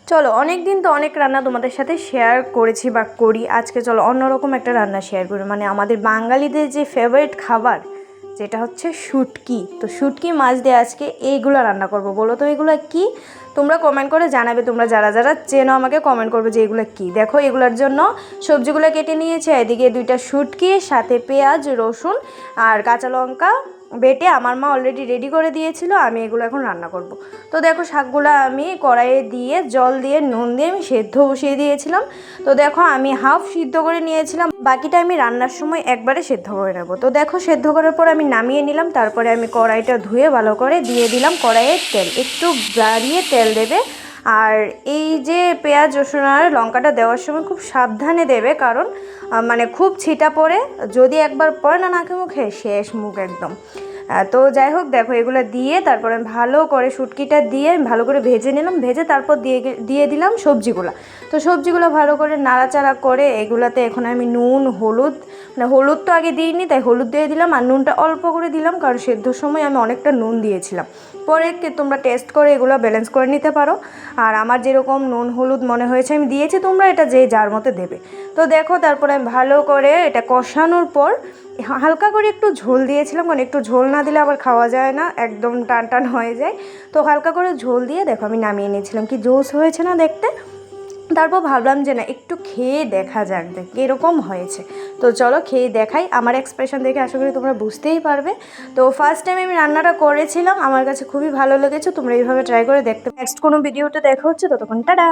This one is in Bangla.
চলো অনেক দিন তো অনেক রান্না তোমাদের সাথে শেয়ার করেছি বা করি, আজকে চলো অন্যরকম একটা রান্না শেয়ার করি। মানে আমাদের বাঙালিদের যে ফেভারিট খাবার যেটা হচ্ছে শুটকি। তো শুটকি মাছ দিয়ে আজকে এইগুলো রান্না করব। বলো তো এগুলো কি? তোমরা কমেন্ট করে জানাবে, তোমরা যারা যারা চেনো আমাকে কমেন্ট করবে যে এগুলো কী। দেখো এগুলোর জন্য সবজিগুলো কেটে নিয়েছি, এদিকে 2টা শুটকি, সাথে পেঁয়াজ, রসুন আর কাঁচা লঙ্কা বেটে আমার মা অলরেডি রেডি করে দিয়েছিল। আমি এগুলো এখন রান্না করব। তো দেখো শাকগুলো আমি কড়াইয়ে দিয়ে জল দিয়ে নুন দিয়ে আমি সেদ্ধ বসিয়ে দিয়েছিলাম। তো দেখো আমি হাফ সিদ্ধ করে নিয়েছিলাম, বাকিটা আমি রান্নার সময় একবারে সেদ্ধ করে নেব। তো দেখো সেদ্ধ করার পর আমি নামিয়ে নিলাম, তারপরে আমি কড়াইটা ধুয়ে ভালো করে দিয়ে দিলাম কড়াইয়ের তেল। একটু বাড়িয়ে তেল দেবে, আর এই যে পেঁয়াজ রসুন আর লঙ্কাটা দেওয়ার সময় খুব সাবধানে দেবে, কারণ মানে খুব ছিটা পড়ে, যদি একবার পড়ে না নাকে মুখে শেষ মুখ একদম। তো যাই হোক দেখো এগুলো দিয়ে তারপরে ভালো করে শুটকিটা দিয়ে ভালো করে ভেজে নিলাম, ভেজে তারপর দিয়ে দিলাম সবজিগুলো। তো সবজিগুলো ভালো করে নাড়াচাড়া করে এগুলাতে এখন আমি নুন হলুদ, মানে হলুদ তো আগে দিইনি তাই হলুদ দিয়ে দিলাম, আর নুনটা অল্প করে দিলাম কারণ সেদ্ধর সময় আমি অনেকটা নুন দিয়েছিলাম। পরে তোমরা টেস্ট করে এগুলো ব্যালেন্স করে নিতে পারো, আর আমার যেরকম নুন হলুদ মনে হয়েছে আমি দিয়েছি, তোমরা এটা যে যার মতো দেবে। তো দেখো তারপরে আমি ভালো করে এটা কষানোর পর হালকা করে একটু ঝোল দিয়েছিলাম, কারণ একটু ঝোল না দিলে আবার খাওয়া যায় না, একদম টান টান হয়ে যায়। তো হালকা করে ঝোল দিয়ে দেখো আমি নামিয়ে নিয়েছিলাম। কি জোস হয়েছে না দেখতে। তারপর ভাবলাম যে না একটু খেয়ে দেখা যাক, দেখ এরকম হয়েছে। তো চলো খেয়ে দেখাই, আমার এক্সপ্রেশন দেখে আশা করি তোমরা বুঝতেই পারবে। তো ফার্স্ট টাইম আমি রান্নাটা করেছিলাম, আমার কাছে খুবই ভালো লেগেছে। তোমরা এইভাবে ট্রাই করে দেখতে। নেক্সট কোনো ভিডিওতে দেখা হচ্ছে, ততক্ষণ টাটা।